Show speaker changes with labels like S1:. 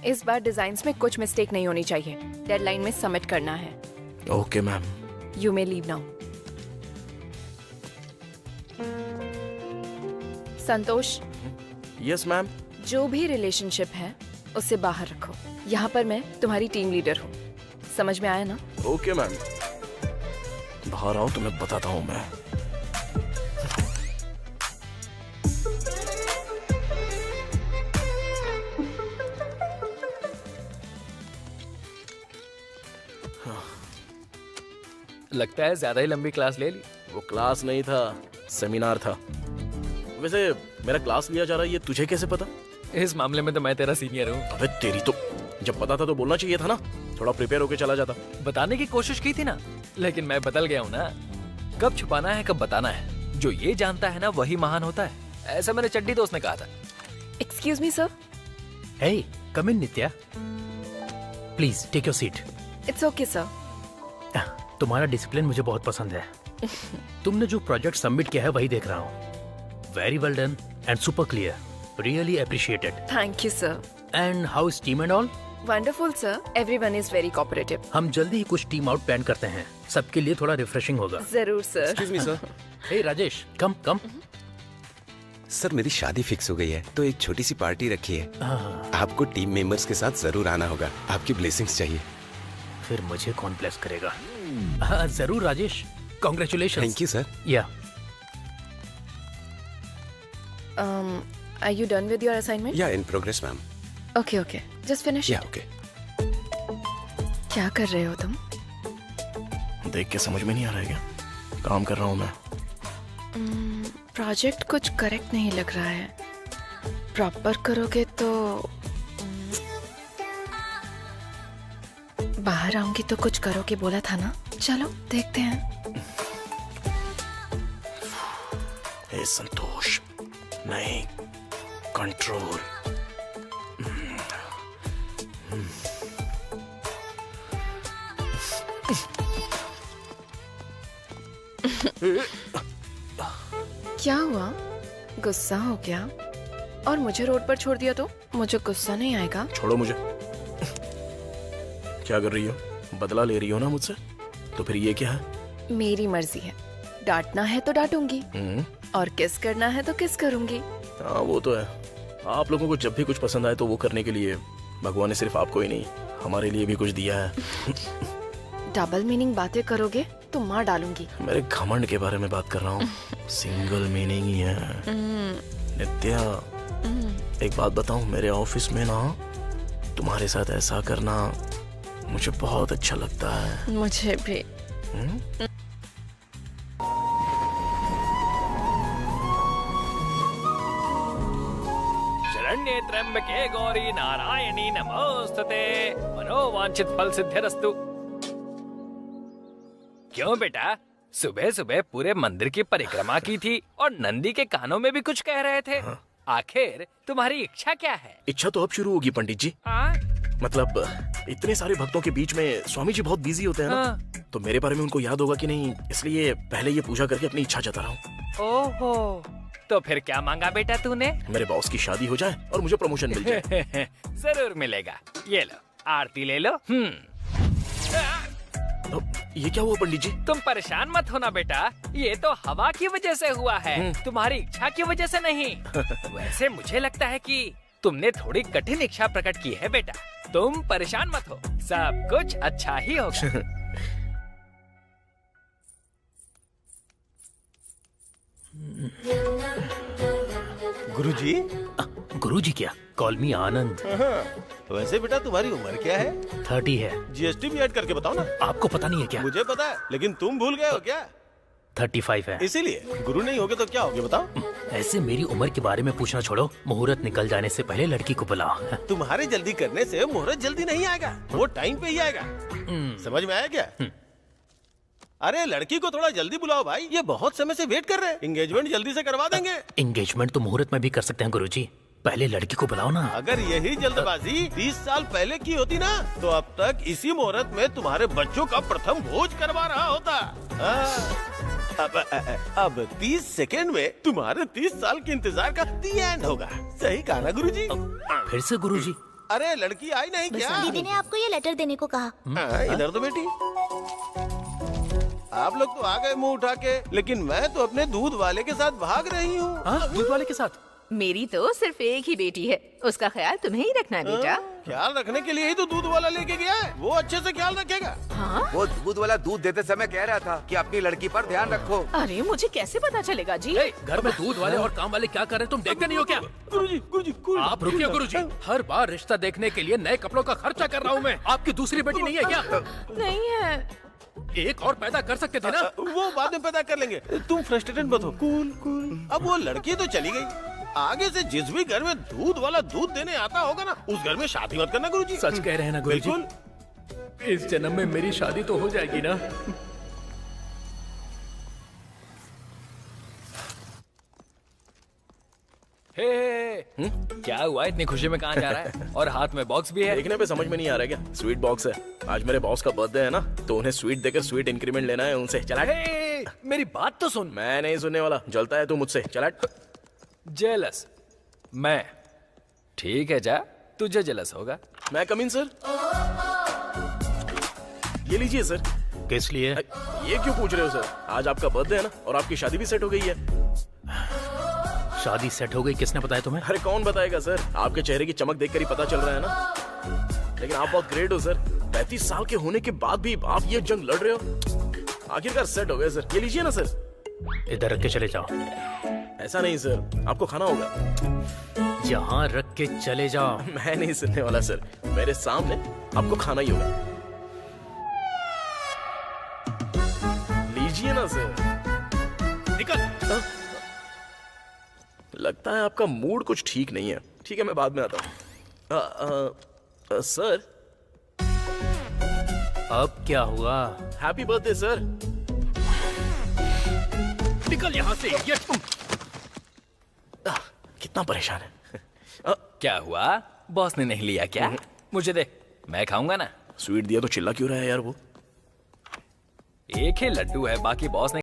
S1: इस बार डिजाइन्स में कुछ मिस्टेक नहीं होनी चाहिए। डेडलाइन में सबमिट करना है।
S2: Okay ma'am.
S1: You may leave now. Santosh.
S2: Yes ma'am.
S1: जो भी रिलेशनशिप है उसे बाहर रखो। यहाँ पर मैं तुम्हारी टीम लीडर हूँ, समझ में आया ना?
S2: Okay ma'am. बाहर आओ, तुम्हें बताता हूँ मैं।
S3: लगता है ज्यादा ही लंबी क्लास ले ली।
S2: वो क्लास नहीं था, सेमिनार था। वैसे मेरा क्लास लिया जा रहा है, ये तुझे कैसे पता?
S3: इस मामले में तो मैं तेरा सीनियर हूँ।
S2: अबे तेरी तो, जब पता था तो बोलना चाहिए था ना, थोड़ा प्रिपेयर होके चला जाता।
S3: बताने की कोशिश की थी ना, लेकिन मैं बदल गया हूँ ना। कब छुपाना है कब बताना है, जो ये जानता है ना वही महान होता है। ऐसा मेरे चड्डी दोस्त ने कहा था।
S1: Excuse me sir.
S4: Hey, come in, Nitya. Please take your seat.
S1: It's okay sir.
S4: तुम्हारा डिसिप्लिन मुझे बहुत पसंद है। तुमने जो प्रोजेक्ट सबमिट किया है वही देख रहा हूँ। Very well done and super clear. Really appreciated.
S1: Thank you sir.
S4: And how is team and all?
S1: Wonderful sir, everyone is very cooperative.
S4: हम जल्दी ही कुछ टीम आउट प्लान करते हैं, सबके लिए थोड़ा रिफ्रेशिंग होगा।
S1: जरूर sir.
S2: Excuse me sir.
S4: Hey Rajesh, come come.
S5: Sir मेरी शादी फिक्स हो गई है, तो एक छोटी सी पार्टी रखी है। आपको टीम मेंबर्स के साथ जरूर आना होगा। आपकी ब्लेसिंग्स चाहिए।
S4: फिर मुझे कौन ब्लेस करेगा? हाँ, जरूर Rajesh, congratulations.
S5: Thank you sir.
S4: Yeah
S1: are you done with your assignment?
S5: Yeah in progress ma'am.
S1: Okay okay, just finish
S5: yeah
S1: it.
S5: Okay.
S1: क्या कर रहे हो तुम?
S2: देख के समझ में नहीं आ रहा है क्या? काम कर रहा हूँ मैं।
S1: प्रोजेक्ट कुछ करेक्ट नहीं लग रहा है। प्रॉपर करोगे तो बाहर आऊंगी तो कुछ करोगे बोला था ना। चलो देखते हैं।
S2: हे संतोष, नहीं, कंट्रोल।
S1: क्या हुआ? गुस्सा हो गया और मुझे रोड पर छोड़ दिया तो मुझे गुस्सा नहीं आएगा?
S2: छोड़ो मुझे। क्या कर रही हो? बदला ले रही हो ना मुझसे? तो फिर ये क्या है?
S1: मेरी मर्जी है। डांटना है तो डांटूंगी और किस करना है तो किस करूंगी।
S2: हाँ वो तो है। आप लोगों को जब भी कुछ पसंद आए तो वो करने के लिए भगवान ने सिर्फ आपको ही नहीं, हमारे लिए भी कुछ दिया है।
S1: डबल मीनिंग बातें करोगे तो मार डालूंगी।
S2: मेरे घमंड के बारे में बात कर रहा हूँ। सिंगल मीनिंग ही है। नित्या, एक बात बताऊं, मेरे ऑफिस में ना तुम्हारे साथ ऐसा करना मुझे बहुत अच्छा लगता है।
S1: मुझे भी।
S3: शरण्ये त्र्यंबके गौरी नारायणी नमोस्तुते। मनोवांछित फल सिद्धिरस्तु। क्यों बेटा, सुबह सुबह पूरे मंदिर की परिक्रमा की थी और नंदी के कानों में भी कुछ कह रहे थे। आखिर तुम्हारी इच्छा क्या है?
S2: इच्छा तो अब शुरू होगी पंडित जी। मतलब इतने सारे भक्तों के बीच में स्वामी जी बहुत बिजी होते हैं ना, तो मेरे बारे में उनको याद होगा कि नहीं, इसलिए पहले ये पूजा करके अपनी इच्छा जता रहा हूँ।
S3: ओहो, तो फिर क्या मांगा बेटा तूने?
S2: मेरे बॉस की शादी हो जाए और मुझे प्रमोशन मिल जाए।
S3: जरूर मिलेगा। ये लो, आरती ले लो।
S2: ये क्या हुआ पंडित जी?
S3: तुम परेशान मत होना बेटा, ये तो हवा की वजह से हुआ है, तुम्हारी इच्छा की वजह से नहीं। वैसे मुझे लगता है कि तुमने थोड़ी कठिन इच्छा प्रकट की है बेटा। तुम परेशान मत हो, सब कुछ अच्छा ही होगा।
S6: गुरुजी?
S4: गुरुजी क्या? कॉल मी आनंद।
S6: वैसे बेटा तुम्हारी उम्र क्या है?
S4: 30 है।
S6: जीएसटी भी ऐड करके बताओ ना।
S4: आपको पता नहीं है क्या?
S6: मुझे पता है, लेकिन तुम भूल गए हो क्या?
S4: 35 है।
S6: इसीलिए गुरु नहीं होगे तो क्या होगे बताओ?
S4: ऐसे मेरी उम्र के बारे में पूछना छोड़ो। मुहूर्त निकल जाने से पहले लड़की को बुलाओ।
S6: तुम्हारे जल्दी करने से मुहूर्त जल्दी नहीं आएगा, वो टाइम पे ही आएगा। समझ में आया क्या? अरे लड़की को थोड़ा जल्दी बुलाओ भाई, ये बहुत समय से वेट कर रहे हैं। एंगेजमेंट जल्दी से करवा देंगे।
S4: एंगेजमेंट तो मुहूर्त में भी कर सकते हैं गुरुजी, पहले लड़की को बुलाओ ना।
S6: अगर यही जल्दबाजी 30 साल पहले की होती ना, तो अब तक इसी मुहूर्त में तुम्हारे बच्चों का प्रथम भोज करवा रहा होता। अब 30 सेकेंड में तुम्हारे 30 साल के इंतजार का दी एंड होगा। सही कहा ना गुरुजी?
S4: फिर से गुरुजी?
S6: अरे लड़की आई नहीं क्या?
S7: दीदी ने आपको ये लेटर देने को कहा।
S6: इधर तो बेटी, आप लोग तो आ गए मुंह उठा के, लेकिन मैं तो अपने दूध वाले के साथ भाग रही हूँ।
S4: दूध वाले के साथ?
S8: मेरी तो सिर्फ एक ही बेटी है, उसका ख्याल तुम्हें ही रखना है बेटा।
S6: ख्याल रखने के लिए ही तो दूध वाला लेके गया है, वो अच्छे से ख्याल रखेगा।
S8: हाँ?
S9: वो दूध वाला दूध देते समय कह रहा था कि अपनी लड़की पर ध्यान रखो।
S8: अरे मुझे कैसे पता चलेगा जी?
S4: घर में दूध वाले और काम वाले क्या कर रहे हैं, तुम देखते नहीं हो क्या?
S6: गुरुजी,
S4: आप रुकिए गुरुजी। हर बार रिश्ता देखने के लिए नए कपड़ों का खर्चा कर रहा हूँ मैं। आपकी दूसरी बेटी नहीं है क्या?
S8: नहीं है।
S4: एक और पैदा कर सकते थे ना?
S6: वो बाद में पैदा कर लेंगे, तुम फ्रस्ट्रेटेड मत हो। कूल। अब वो लड़की तो चली गई, आगे से जिस भी घर में दूध वाला दूध देने आता होगा ना, उस घर में शादी मत करना गुरुजी।
S4: सच कह रहे हैं ना गुरुजी?
S6: बिल्कुल।
S4: इस जन्म में मेरी शादी तो हो जाएगी ना?
S3: हे, क्या हुआ? इतनी खुशी में कहाँ जा रहा है? और हाथ में बॉक्स भी है।
S2: देखने पे समझ में नहीं आ रहा क्या? स्वीट बॉक्स है। आज मेरे बॉस का बर्थडे है ना, तो उन्हें स्वीट देकर स्वीट इंक्रीमेंट लेना है उनसे। चला
S3: हे, मेरी बात तो सुन।
S2: मैं नहीं सुनने वाला, जलता है तू मुझसे। चला।
S3: जेलस? मैं? ठीक है, जा, तुझे जेलस होगा।
S2: मैं कम इन सर? ये लीजिए सर।
S4: किस लिए?
S2: ये क्यों पूछ रहे हो सर? आज आपका बर्थडे है ना, और आपकी शादी भी सेट हो गई है।
S4: शादी सेट हो गई? किसने बताया तुम्हें?
S2: अरे कौन बताएगा सर, आपके चेहरे की चमक देखकर ही पता चल रहा है ना। लेकिन आप बहुत ग्रेट हो सर, 35 साल के होने के बाद भी आप ये जंग लड़ रहे हो। आखिरकार सेट हो गए सर। ये लीजिए ना सर।
S4: इधर रख के चले जाओ।
S2: ऐसा नहीं सर, आपको खाना होगा।
S4: यहाँ रख के चले जाओ।
S2: मैं नहीं सुनने वाला सर, मेरे सामने आपको खाना ही होगा। लीजिए ना सर।
S4: निकल।
S2: लगता है आपका मूड कुछ ठीक नहीं है। ठीक है, मैं बाद में आता हूँ। सर,
S4: अब क्या हुआ?
S2: Happy birthday sir.
S4: निकल यहाँ से।
S2: कितना परेशान है।
S3: क्या हुआ? बॉस ने नहीं लिया क्या? मुझे दे, मैं खाऊंगा ना।
S2: स्वीट दिया तो चिल्ला क्यों रहा है यार वो?
S3: एक ही लड्डू है, बाकी बॉस ने